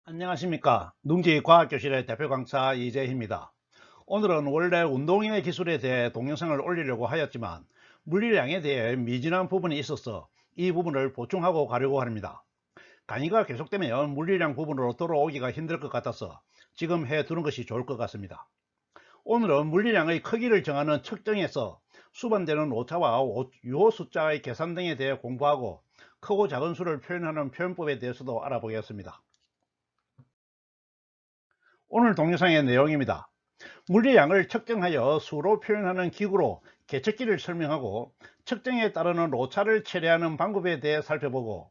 안녕하십니까. 농지과학교실의 대표 강사 이재희입니다. 오늘은 원래 운동의 기술에 대해 동영상을 올리려고 하였지만 물리량에 대해 미진한 부분이 있어서 이 부분을 보충하고 가려고 합니다. 강의가 계속되면 물리량 부분으로 돌아오기가 힘들 것 같아서 지금 해두는 것이 좋을 것 같습니다. 오늘은 물리량의 크기를 정하는 측정에서 수반되는 오차와 유호 숫자의 계산 등에 대해 공부하고 크고 작은 수를 표현하는 표현법에 대해서도 알아보겠습니다. 오늘 동영상의 내용입니다. 물리량을 측정하여 수로 표현하는 기구로 계측기를 설명하고 측정에 따르는 오차를 처리하는 방법에 대해 살펴보고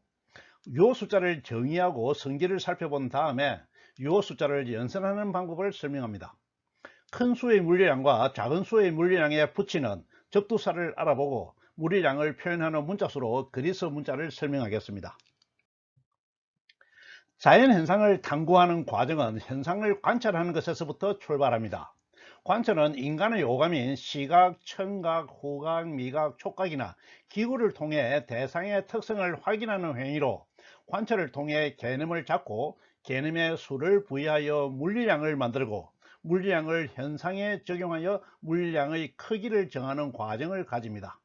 유호 숫자를 정의하고 성질을 살펴본 다음에 유호 숫자를 연산하는 방법을 설명합니다. 큰 수의 물리량과 작은 수의 물리량에 붙이는 접두사를 알아보고 물리량을 표현하는 문자수로 그리스 문자를 설명하겠습니다. 자연현상을 탐구하는 과정은 현상을 관찰하는 것에서부터 출발합니다. 관찰은 인간의 오감인 시각, 청각, 후각, 미각, 촉각이나 기구를 통해 대상의 특성을 확인하는 행위로 관찰을 통해 개념을 잡고 개념에 수를 부여하여 물리량을 만들고 물리량을 현상에 적용하여 물리량의 크기를 정하는 과정을 가집니다.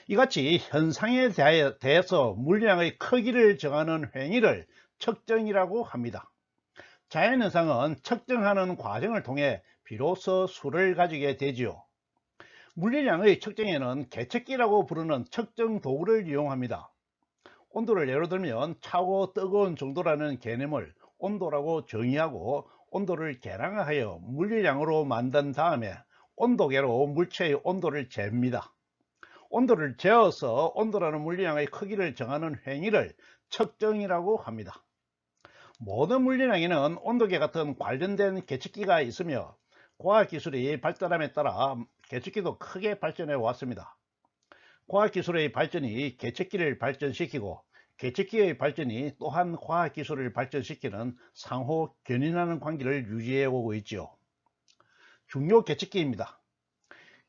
이같이 현상에 대해서 물리량의 크기를 정하는 행위를 측정이라고 합니다. 자연현상은 측정하는 과정을 통해 비로소 수를 가지게 되지요. 물리량의 측정에는 계측기라고 부르는 측정 도구를 이용합니다. 온도를 예로 들면 차고 뜨거운 정도라는 개념을 온도라고 정의하고 온도를 계량하여 물리량으로 만든 다음에 온도계로 물체의 온도를 잽니다. 온도를 재어서 온도라는 물리량의 크기를 정하는 행위를 측정이라고 합니다. 모든 물리량에는 온도계 같은 관련된 계측기가 있으며 과학기술이 발달함에 따라 계측기도 크게 발전해 왔습니다. 과학기술의 발전이 계측기를 발전시키고 계측기의 발전이 또한 과학기술을 발전시키는 상호 견인하는 관계를 유지해 오고 있죠. 중요 계측기입니다.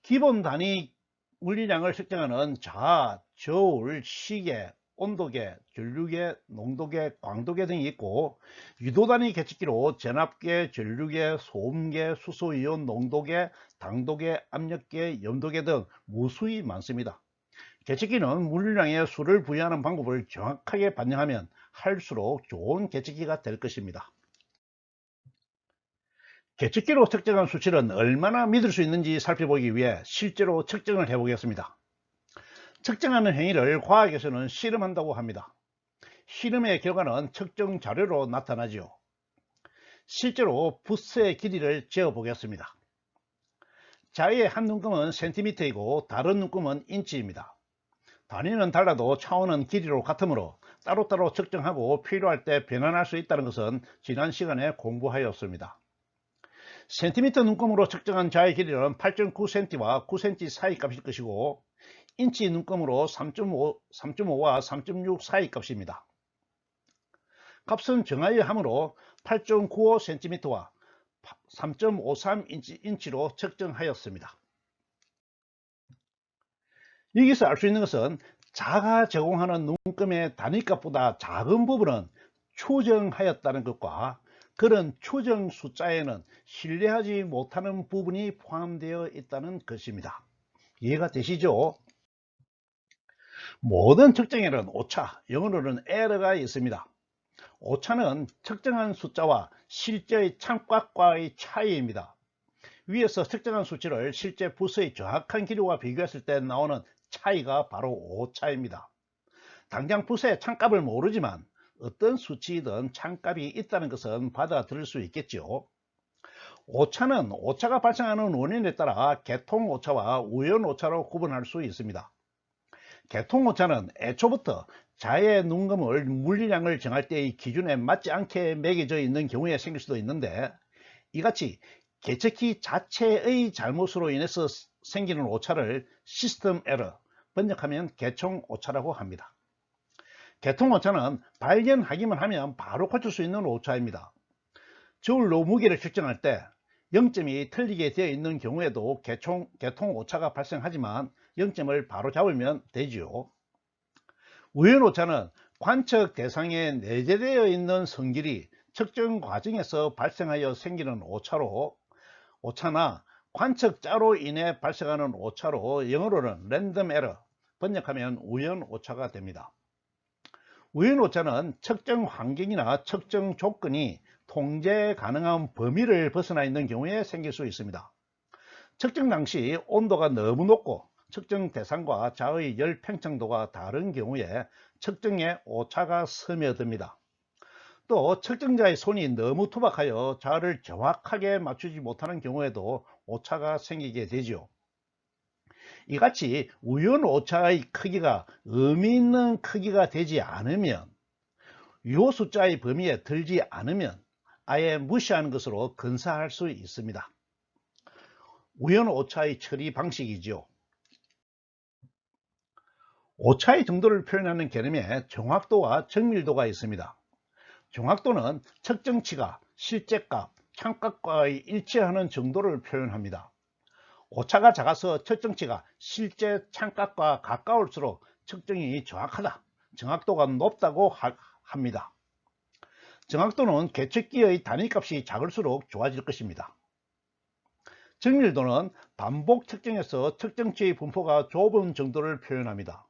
기본 단위 물리량을 측정하는 자아, 저울, 시계, 온도계, 전류계, 농도계, 광도계 등이 있고 유도 단위 계측기로 전압계, 전류계, 소음계, 수소이온 농도계, 당도계, 압력계, 염도계 등 무수히 많습니다. 계측기는 물리량에 수를 부여하는 방법을 정확하게 반영하면 할수록 좋은 계측기가 될 것입니다. 계측기로 측정한 수치는 얼마나 믿을 수 있는지 살펴보기 위해 실제로 측정을 해보겠습니다. 측정하는 행위를 과학에서는 실험한다고 합니다. 실험의 결과는 측정 자료로 나타나지요. 실제로 붓의 길이를 재어 보겠습니다. 자의 한 눈금은 센티미터이고 다른 눈금은 인치입니다. 단위는 달라도 차원은 길이로 같으므로 따로따로 측정하고 필요할 때 변환할 수 있다는 것은 지난 시간에 공부하였습니다. 센티미터 눈금으로 측정한 자의 길이는 8.9cm와 9cm 사이 값일 것이고 인치 눈금으로 3.5와 3.6 사이 값입니다. 값은 정하여 함으로 8.95cm와 3.53인치로 측정하였습니다. 여기서 알 수 있는 것은 자가 제공하는 눈금의 단위값보다 작은 부분은 추정하였다는 것과 그런 추정 숫자에는 신뢰하지 못하는 부분이 포함되어 있다는 것입니다. 이해가 되시죠? 모든 측정에는 오차, 영어로는 에러가 있습니다. 오차는 측정한 숫자와 실제의 참값과의 차이입니다. 위에서 측정한 수치를 실제 붓의 정확한 기류와 비교했을 때 나오는 차이가 바로 오차입니다. 당장 붓의 참값을 모르지만 어떤 수치이든 참값이 있다는 것은 받아들일 수 있겠죠. 오차는 오차가 발생하는 원인에 따라 계통 오차와 우연 오차로 구분할 수 있습니다. 계통 오차는 애초부터 자의 눈금을 물리량을 정할 때의 기준에 맞지 않게 매겨져 있는 경우에 생길 수도 있는데 이같이 계측기 자체의 잘못으로 인해서 생기는 오차를 시스템 에러, 번역하면 계통 오차라고 합니다. 계통 오차는 발견하기만 하면 바로 고칠 수 있는 오차입니다. 저울로 무게를 측정할 때 0점이 틀리게 되어 있는 경우에도 개통 오차가 발생하지만 0점을 바로 잡으면 되지요. 우연 오차는 관측 대상에 내재되어 있는 성질이 측정 과정에서 발생하여 생기는 오차나 관측자로 인해 발생하는 오차로 영어로는 랜덤 에러, 번역하면 우연 오차가 됩니다. 우연 오차는 측정 환경이나 측정 조건이 통제 가능한 범위를 벗어나 있는 경우에 생길 수 있습니다. 측정 당시 온도가 너무 높고 측정 대상과 자의 열 팽창도가 다른 경우에 측정에 오차가 스며듭니다. 또 측정자의 손이 너무 투박하여 자를 정확하게 맞추지 못하는 경우에도 오차가 생기게 되지요. 이같이 우연 오차의 크기가 의미 있는 크기가 되지 않으면, 요 숫자의 범위에 들지 않으면 아예 무시하는 것으로 근사할 수 있습니다. 우연 오차의 처리 방식이죠. 오차의 정도를 표현하는 개념에 정확도와 정밀도가 있습니다. 정확도는 측정치가 실제값, 참값과의 일치하는 정도를 표현합니다. 오차가 작아서 측정치가 실제 참값과 가까울수록 측정이 정확하다, 정확도가 높다고 합니다. 정확도는 계측기의 단위값이 작을수록 좋아질 것입니다. 정밀도는 반복 측정에서 측정치의 분포가 좁은 정도를 표현합니다.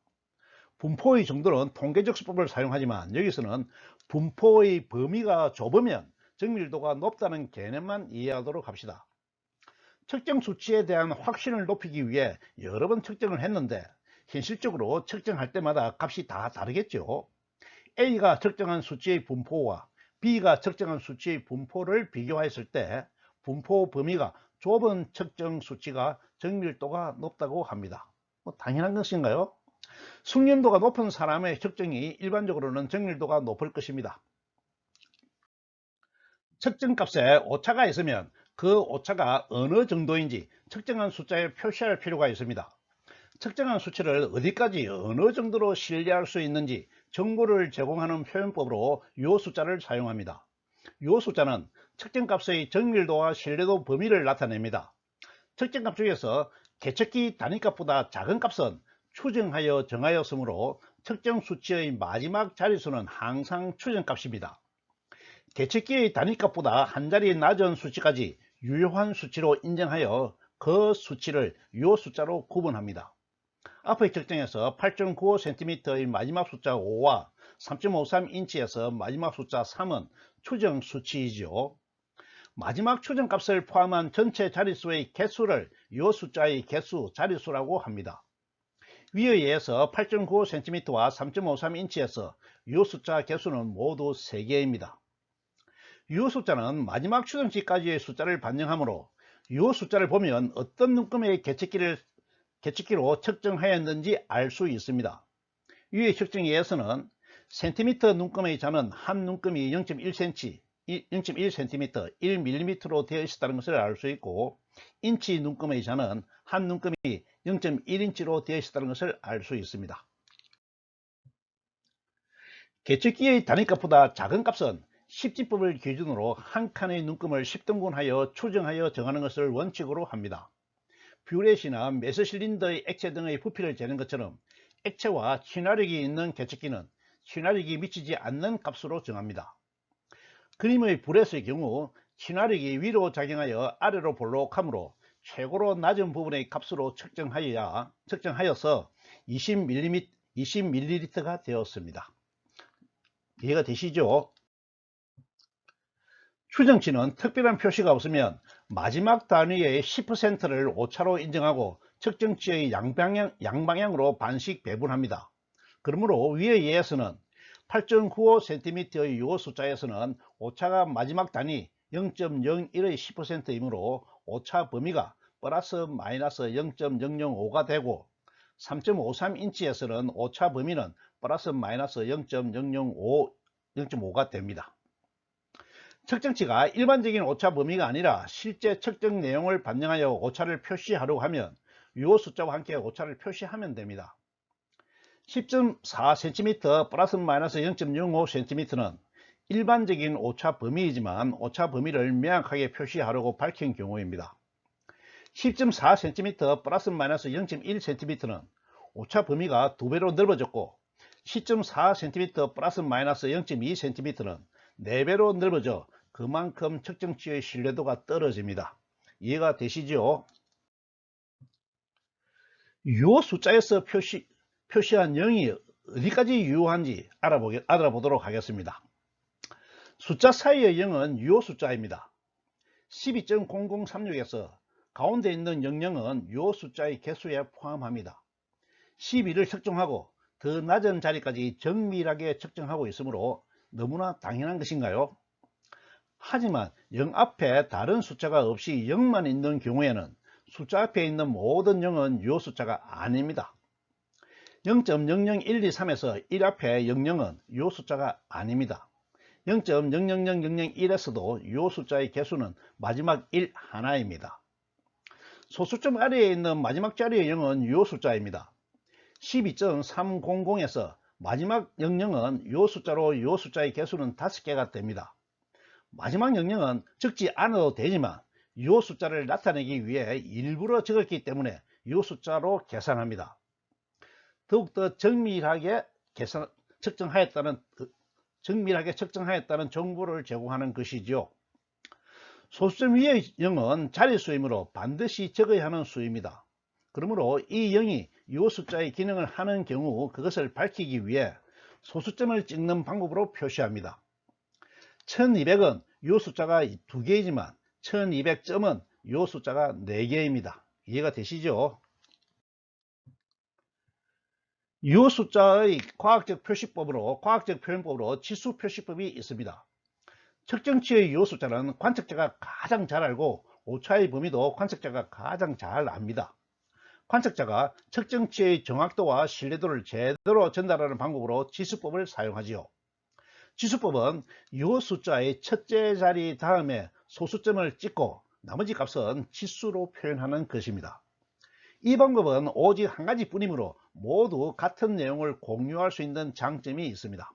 분포의 정도는 통계적 수법을 사용하지만 여기서는 분포의 범위가 좁으면 정밀도가 높다는 개념만 이해하도록 합시다. 측정 수치에 대한 확신을 높이기 위해 여러 번 측정을 했는데 현실적으로 측정할 때마다 값이 다 다르겠죠. A가 측정한 수치의 분포와 B가 측정한 수치의 분포를 비교했을 때 분포 범위가 좁은 측정 수치가 정밀도가 높다고 합니다. 당연한 것인가요? 숙련도가 높은 사람의 측정이 일반적으로는 정밀도가 높을 것입니다. 측정값에 오차가 있으면 그 오차가 어느 정도인지 측정한 숫자에 표시할 필요가 있습니다. 측정한 수치를 어디까지 어느 정도로 신뢰할 수 있는지 정보를 제공하는 표현법으로 요 숫자를 사용합니다. 요 숫자는 측정값의 정밀도와 신뢰도 범위를 나타냅니다. 측정값 중에서 계측기 단위값보다 작은 값은 추정하여 정하였으므로 측정 수치의 마지막 자릿수는 항상 추정값입니다. 계측기의 단위값보다 한 자리 낮은 수치까지 유효한 수치로 인정하여 그 수치를 요 숫자로 구분합니다. 앞의 측정에서 8.95cm의 마지막 숫자 5와 3.53인치에서 마지막 숫자 3은 추정 수치이죠. 마지막 추정값을 포함한 전체 자릿수의 개수를 요 숫자의 개수, 자릿수라고 합니다. 위에 의해서 8.95cm와 3.53인치에서 요 숫자 개수는 모두 3개입니다. 요 숫자는 마지막 추정치까지의 숫자를 반영하므로 요 숫자를 보면 어떤 눈금의 계측기로 측정하였는지 알 수 있습니다. 위의 측정에 의해서는 센티미터 눈금의 자는 한 눈금이 0.1cm, 1mm로 되어 있었다는 것을 알 수 있고, 인치 눈금의 자는 한 눈금이 0.1인치로 되어 있었다는 것을 알 수 있습니다. 계측기의 단위값보다 작은 값은 십지법을 기준으로 한 칸의 눈금을 10등분하여 추정하여 정하는 것을 원칙으로 합니다. 뷰렛이나 메스실린더의 액체 등의 부피를 재는 것처럼 액체와 친화력이 있는 계측기는 친화력이 미치지 않는 값으로 정합니다. 그림의 뷰렛의 경우 친화력이 위로 작용하여 아래로 볼록하므로 최고로 낮은 부분의 값으로 측정하여서 20ml가 되었습니다. 이해가 되시죠? 추정치는 특별한 표시가 없으면 마지막 단위의 10%를 오차로 인정하고 측정치의 양방향으로 반씩 배분합니다. 그러므로 위에 의해서는 8.95cm의 요 숫자에서는 오차가 마지막 단위 0.01의 10%이므로 오차 범위가 플러스 마이너스 0.005가 되고, 3.53인치에서는 오차 범위는 플러스 마이너스 0.5가 됩니다. 측정치가 일반적인 오차 범위가 아니라 실제 측정 내용을 반영하여 오차를 표시하려고 하면 요 숫자와 함께 오차를 표시하면 됩니다. 10.4cm 플러스 마이너스 0.05cm는 일반적인 오차 범위이지만 오차 범위를 명확하게 표시하려고 밝힌 경우입니다. 10.4cm 플러스 마이너스 0.1cm는 오차 범위가 2배로 넓어졌고 10.4cm 플러스 마이너스 0.2cm는 4배로 넓어져 그만큼 측정치의 신뢰도가 떨어집니다. 이해가 되시죠? 요 숫자에서 표시한 0이 어디까지 유효한지 알아보도록 하겠습니다. 숫자 사이의 0은 유효 숫자입니다. 12.0036에서 가운데 있는 00은 유효 숫자의 개수에 포함합니다. 12를 측정하고 더 낮은 자리까지 정밀하게 측정하고 있으므로 너무나 당연한 것인가요? 하지만 0 앞에 다른 숫자가 없이 0만 있는 경우에는 숫자 앞에 있는 모든 0은 유효 숫자가 아닙니다. 0.00123에서 1 앞에 00은 유효 숫자가 아닙니다. 0.000001에서도 유효 숫자의 개수는 마지막 1 하나입니다. 소수점 아래에 있는 마지막 자리의 0은 유효 숫자입니다. 12.300에서 마지막 00은 유효 숫자로 유효 숫자의 개수는 5개가 됩니다. 마지막 00은 적지 않아도 되지만 유효 숫자를 나타내기 위해 일부러 적었기 때문에 유효 숫자로 계산합니다. 더욱더 정밀하게 측정하였다는 정보를 제공하는 것이지요. 소수점 위의 0은 자릿수이므로 반드시 적어야 하는 수입니다. 그러므로 이 0이 유효 숫자의 기능을 하는 경우 그것을 밝히기 위해 소수점을 찍는 방법으로 표시합니다. 1200은 유효 숫자가 2개이지만 1200점은 유효 숫자가 4개입니다. 이해가 되시죠? 유효 숫자의 과학적 표현법으로 지수 표시법이 있습니다. 측정치의 유효 숫자는 관측자가 가장 잘 알고 오차의 범위도 관측자가 가장 잘 압니다. 관측자가 측정치의 정확도와 신뢰도를 제대로 전달하는 방법으로 지수법을 사용하지요. 지수법은 유효 숫자의 첫째 자리 다음에 소수점을 찍고 나머지 값은 지수로 표현하는 것입니다. 이 방법은 오직 한 가지 뿐이므로 모두 같은 내용을 공유할 수 있는 장점이 있습니다.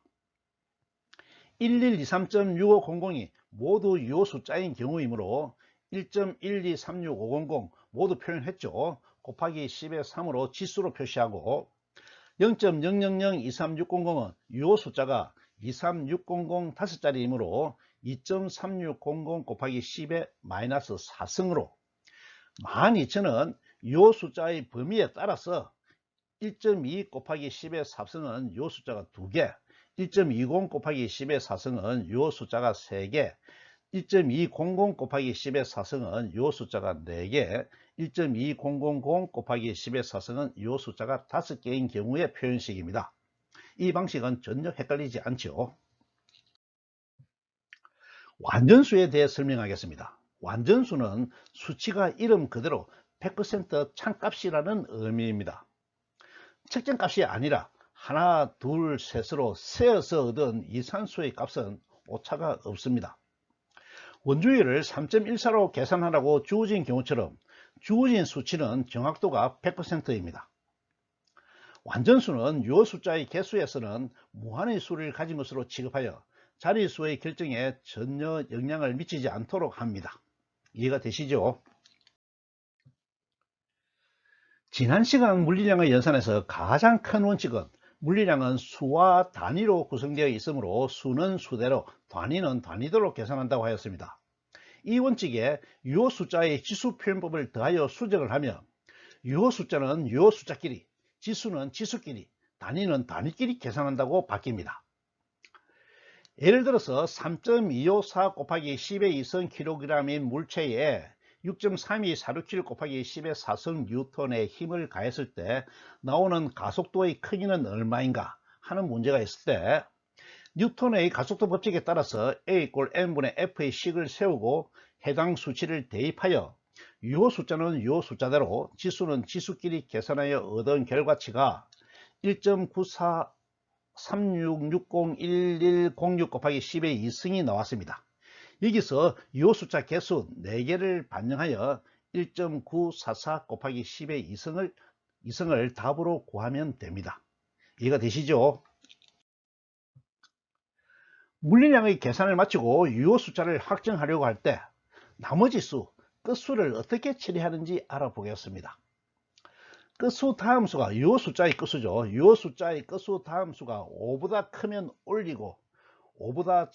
1123.6500이 모두 유효 숫자인 경우이므로 1.1236500 모두 표현했죠. 곱하기 10의 3으로 지수로 표시하고 0.00023600은 유효 숫자가 23600 5자리이므로 2.3600 곱하기 10의 마이너스 4승으로 12000은 유효 숫자의 범위에 따라서 1.2 곱하기 10의 4승은 유효 숫자가 2개, 1.20 곱하기 10의 4승은 유효 숫자가 3개, 1.200 곱하기 10의 4승은 유효 숫자가 4개, 1.2000 곱하기 10의 4승은 유효 숫자가 5개인 경우의 표현식입니다. 이 방식은 전혀 헷갈리지 않죠. 완전수에 대해 설명하겠습니다. 완전수는 수치가 이름 그대로 100% 참값이라는 의미입니다. 측정값이 아니라 하나, 둘, 셋으로 세어서 얻은 이산수의 값은 오차가 없습니다. 원주율을 3.14로 계산하라고 주어진 경우처럼 주어진 수치는 정확도가 100%입니다. 완전수는 유효 숫자의 개수에서는 무한의 수를 가진 것으로 취급하여 자릿수의 결정에 전혀 영향을 미치지 않도록 합니다. 이해가 되시죠? 지난 시간 물리량의 연산에서 가장 큰 원칙은 물리량은 수와 단위로 구성되어 있으므로 수는 수대로, 단위는 단위대로 계산한다고 하였습니다. 이 원칙에 유효 숫자의 지수 표현법을 더하여 수정을 하면 유효 숫자는 유효 숫자끼리, 지수는 지수끼리, 단위는 단위끼리 계산한다고 바뀝니다. 예를 들어서 3.254 곱하기 10의 2성 kg인 물체에 6.3246 곱하기 10의 4성 뉴턴의 힘을 가했을 때 나오는 가속도의 크기는 얼마인가 하는 문제가 있을 때 뉴턴의 가속도 법칙에 따라서 A = m분의 F의 식을 세우고 해당 수치를 대입하여 유효 숫자는 유효 숫자대로 지수는 지수끼리 계산하여 얻은 결과치가 1.9436601106 곱하기 10의 2승이 나왔습니다. 여기서 유효 숫자 개수 4개를 반영하여 1.944 곱하기 10의 2승을 답으로 구하면 됩니다. 이해가 되시죠? 물리량의 계산을 마치고 유효 숫자를 확정하려고 할 때 나머지 수, 끝수를 어떻게 처리하는지 알아보겠습니다. 끝수 다함수가 유효 숫자의 끝수죠. 유효 숫자의 끝수 다함수가 5보다 크면 올리고 5보다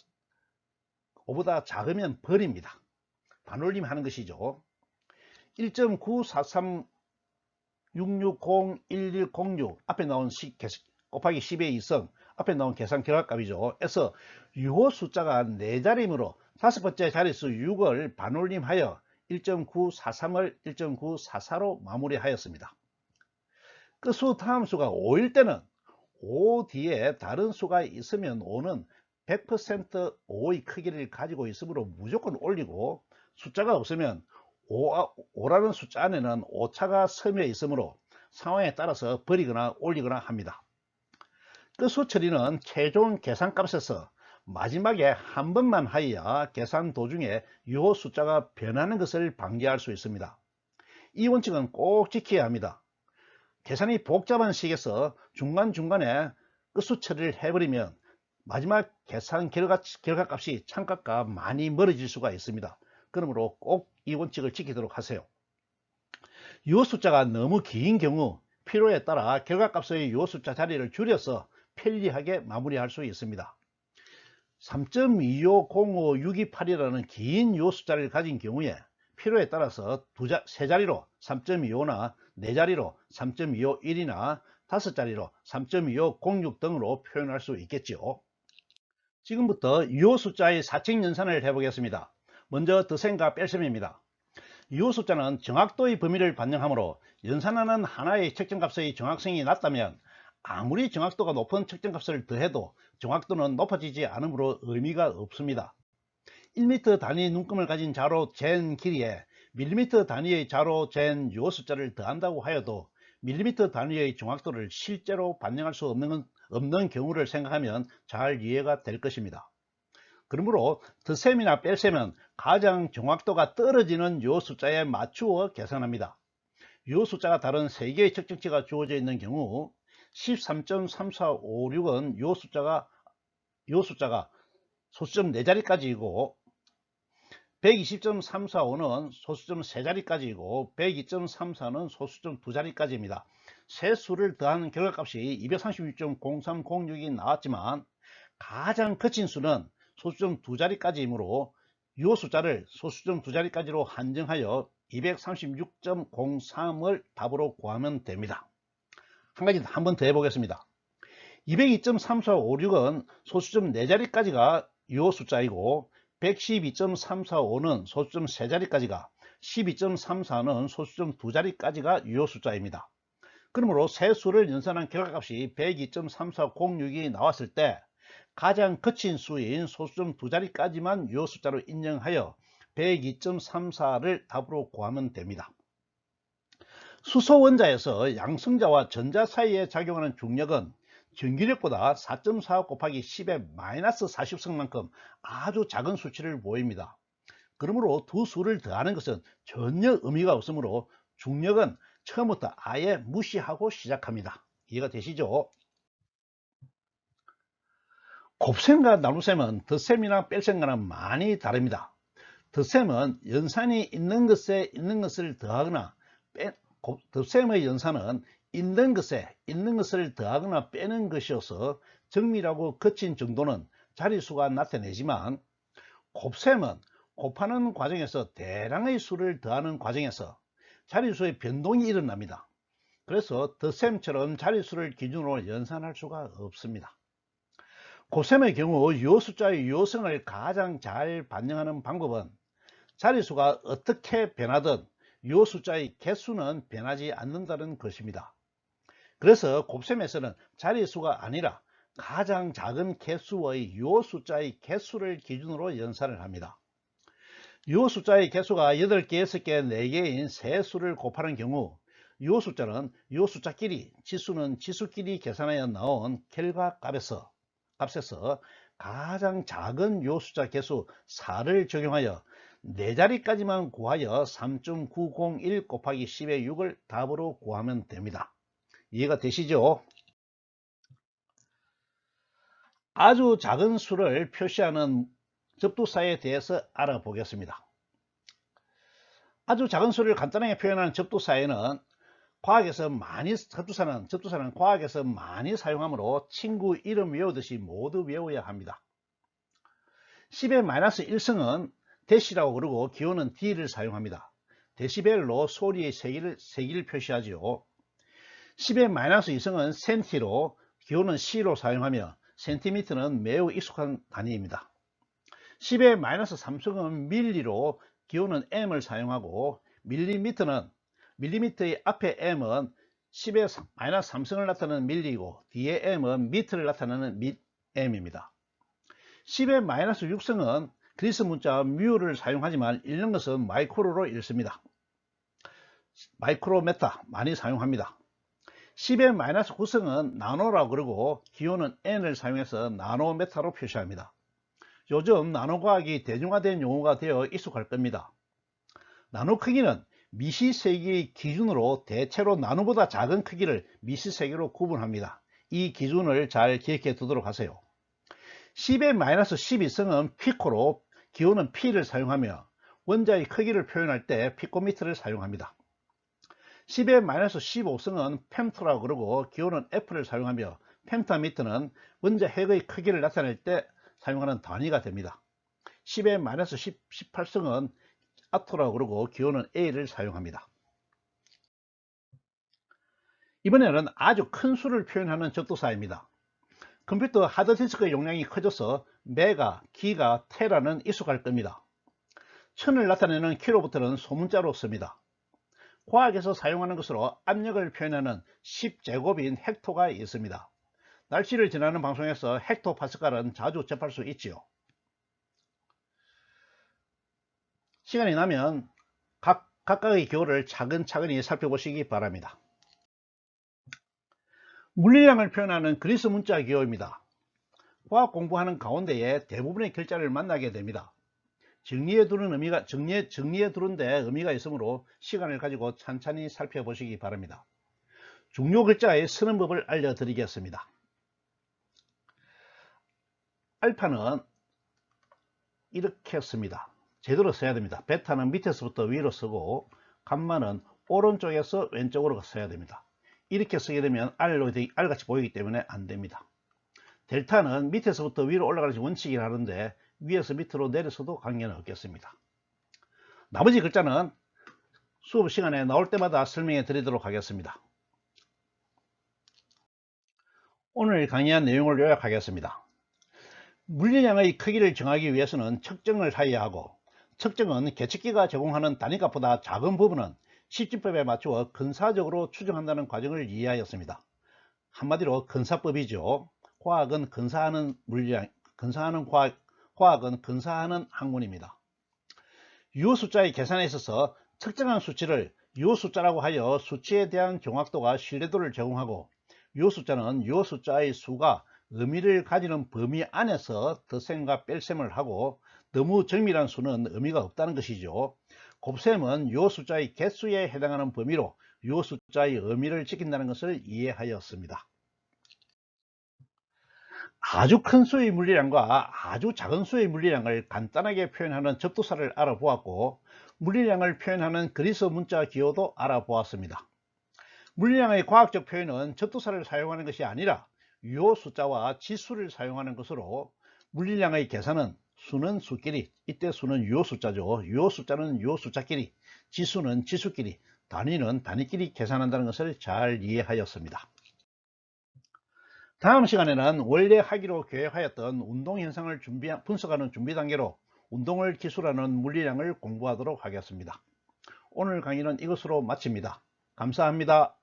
작으면 버립니다. 반올림 하는 것이죠. 1.9436601106 앞에 나온 곱하기 10의 2성 앞에 나온 계산 결과값이죠. 그래서 유효 숫자가 4자리이므로 다섯 번째 자릿수 6을 반올림하여 1.943을 1.944로 마무리하였습니다. 끝수 다함수가 5일 때는 5 뒤에 다른 수가 있으면 5는 100% 5의 크기를 가지고 있으므로 무조건 올리고, 숫자가 없으면 5라는 숫자 안에는 오차가 서며 있으므로 상황에 따라서 버리거나 올리거나 합니다. 끝수 처리는 최종 계산값에서 마지막에 한 번만 하여야 계산 도중에 유효 숫자가 변하는 것을 방지할 수 있습니다. 이 원칙은 꼭 지켜야 합니다. 계산이 복잡한 식에서 중간중간에 끝수 처리를 해버리면 마지막 계산 결과값이 참값과 많이 멀어질 수가 있습니다. 그러므로 꼭 이 원칙을 지키도록 하세요. 유효 숫자가 너무 긴 경우 필요에 따라 결과값의 유효 숫자 자리를 줄여서 편리하게 마무리할 수 있습니다. 3.2505628이라는 긴 유효 숫자를 가진 경우에 필요에 따라서 세 자리로 3.25나 4자리로 3.251이나 5자리로 3.2506 등으로 표현할 수 있겠죠. 지금부터 유효 숫자의 사칙 연산을 해보겠습니다. 먼저 덧셈과 뺄셈입니다. 유효 숫자는 정확도의 범위를 반영하므로 연산하는 하나의 측정값의 정확성이 낮다면 아무리 정확도가 높은 측정값을 더해도 정확도는 높아지지 않으므로 의미가 없습니다. 1m 단위 눈금을 가진 자로 잰 길이에 밀리미터 단위의 자로 잰 유효 숫자를 더한다고 하여도 밀리미터 단위의 정확도를 실제로 반영할 수 없는 경우를 생각하면 잘 이해가 될 것입니다. 그러므로 덧셈이나 뺄셈은 가장 정확도가 떨어지는 유효 숫자에 맞추어 계산합니다. 유효 숫자가 다른 3개의 측정치가 주어져 있는 경우 13.3456은 유효 숫자가 소수점 4자리까지이고 120.345는 소수점 3자리까지이고 102.34는 소수점 2자리까지입니다. 세 수를 더하는 결과값이 236.0306이 나왔지만 가장 거친 수는 소수점 2자리까지이므로 유효 숫자를 소수점 2자리까지로 한정하여 236.03을 답으로 구하면 됩니다. 한 가지 한 번 더 해보겠습니다. 202.3456은 소수점 4자리까지가 유효 숫자이고 112.345는 소수점 3자리까지가, 12.34는 소수점 2자리까지가 유효 숫자입니다. 그러므로 세 수를 연산한 결과값이 102.3406이 나왔을 때 가장 거친 수인 소수점 2자리까지만 유효 숫자로 인정하여 102.34를 답으로 구하면 됩니다. 수소 원자에서 양성자와 전자 사이에 작용하는 중력은 전기력보다 4.4 곱하기 10의 마이너스 40성만큼 아주 작은 수치를 보입니다. 그러므로 두 수를 더하는 것은 전혀 의미가 없으므로 중력은 처음부터 아예 무시하고 시작합니다. 이해가 되시죠? 곱셈과 나눗셈은 덧셈이나 뺄셈과는 많이 다릅니다. 덧셈은 연산이 있는 것에 있는 것을 더하거나 덧셈의 연산은 있는 것을 더하거나 빼는 것이어서 정밀하고 거친 정도는 자릿수가 나타내지만, 곱셈은 곱하는 과정에서 대량의 수를 더하는 과정에서 자릿수의 변동이 일어납니다. 그래서 덧셈처럼 자릿수를 기준으로 연산할 수가 없습니다. 곱셈의 경우 유효 숫자의 유효성을 가장 잘 반영하는 방법은 자릿수가 어떻게 변하든 유효 숫자의 개수는 변하지 않는다는 것입니다. 그래서 곱셈에서는 자릿수가 아니라 가장 작은 개수의 유효 숫자의 개수를 기준으로 연산을 합니다. 유효 숫자의 개수가 8개, 6개, 4개인 세 수를 곱하는 경우 유효 숫자는 유효 숫자끼리, 지수는 지수끼리 계산하여 나온 결과값에서 가장 작은 유효 숫자 개수 4를 적용하여 4자리까지만 구하여 3.901 곱하기 10의 6을 답으로 구하면 됩니다. 이해가 되시죠? 아주 작은 수를 표시하는 접두사에 대해서 알아보겠습니다. 아주 작은 수를 간단하게 표현하는 접두사에는 접두사는 과학에서 많이 사용하므로 친구 이름 외우듯이 모두 외워야 합니다. 10의 마이너스 1승은 대시라고 그러고 기호는 D를 사용합니다. 데시벨로 소리의 세기를 표시하지요. 10의 마이너스 2승은 센티로 기호는 C로 사용하며 센티미터는 매우 익숙한 단위입니다. 10의 마이너스 3승은 밀리로 기호는 M을 사용하고 밀리미터의 앞에 M은 10의 마이너스 3승을 나타내는 밀리고 뒤에 M은 미터를 나타내는 M입니다. 10의 마이너스 6승은 그리스 문자 뮤를 사용하지만 읽는 것은 마이크로로 읽습니다. 마이크로메타 많이 사용합니다. 10의 마이너스 9승은 나노라고 그러고 기호는 N을 사용해서 나노메타로 표시합니다. 요즘 나노과학이 대중화된 용어가 되어 익숙할 겁니다. 나노 크기는 미시세기의 기준으로 대체로 나노보다 작은 크기를 미시세기로 구분합니다. 이 기준을 잘 기억해 두도록 하세요. 10의 마이너스 12승은 피코로 기호는 P를 사용하며 원자의 크기를 표현할 때 피코미터를 사용합니다. 10의 마이너스 15승은 펜토라고 그러고 기호는 F를 사용하며 펜타미터는 원자 핵의 크기를 나타낼 때 사용하는 단위가 됩니다. 10의 마이너스 18승은 아토라고 그러고 기호는 A를 사용합니다. 이번에는 아주 큰 수를 표현하는 접두사입니다. 컴퓨터 하드디스크의 용량이 커져서 메가, 기가, 테라는 익숙할 겁니다. 천을 나타내는 킬로부터는 소문자로 씁니다. 과학에서 사용하는 것으로 압력을 표현하는 10제곱인 헥토가 있습니다. 날씨를 지나는 방송에서 헥토파스칼은 자주 접할 수 있지요. 시간이 나면 각각의 기호를 차근차근히 살펴보시기 바랍니다. 물리량을 표현하는 그리스 문자 기호입니다. 과학 공부하는 가운데에 대부분의 글자를 만나게 됩니다. 정리해 두는데 의미가 있으므로 시간을 가지고 찬찬히 살펴보시기 바랍니다. 중요 글자의 쓰는 법을 알려드리겠습니다. 알파는 이렇게 씁니다. 제대로 써야 됩니다. 베타는 밑에서부터 위로 쓰고 감마는 오른쪽에서 왼쪽으로 써야 됩니다. 이렇게 쓰게 되면 R같이 보이기 때문에 안 됩니다. 델타는 밑에서부터 위로 올라가는 원칙이라 하는데 위에서 밑으로 내려서도 관계는 없겠습니다. 나머지 글자는 수업 시간에 나올 때마다 설명해 드리도록 하겠습니다. 오늘 강의한 내용을 요약하겠습니다. 물리량의 크기를 정하기 위해서는 측정을 해야 하고, 측정은 계측기가 제공하는 단위값보다 작은 부분은 실질법에 맞추어 근사적으로 추정한다는 과정을 이해하였습니다. 한마디로 근사법이죠. 과학은 근사하는 과학은 근사하는 학문입니다. 유효 숫자의 계산에 있어서 측정한 수치를 유효 숫자라고 하여 수치에 대한 정확도가 신뢰도를 제공하고, 유효 숫자는 유효 숫자의 수가 의미를 가지는 범위 안에서 덧셈과 뺄셈을 하고, 너무 정밀한 수는 의미가 없다는 것이죠. 곱셈은 유효 숫자의 개수에 해당하는 범위로 유효 숫자의 의미를 지킨다는 것을 이해하였습니다. 아주 큰 수의 물리량과 아주 작은 수의 물리량을 간단하게 표현하는 접두사를 알아보았고, 물리량을 표현하는 그리스 문자 기호도 알아보았습니다. 물리량의 과학적 표현은 접두사를 사용하는 것이 아니라 유효 숫자와 지수를 사용하는 것으로, 물리량의 계산은 수는 수끼리, 이때 수는 유효 숫자죠. 유효 숫자는 유효 숫자끼리, 지수는 지수끼리, 단위는 단위끼리 계산한다는 것을 잘 이해하였습니다. 다음 시간에는 원래 하기로 계획하였던 운동현상을 분석하는 준비 단계로 운동을 기술하는 물리량을 공부하도록 하겠습니다. 오늘 강의는 이것으로 마칩니다. 감사합니다.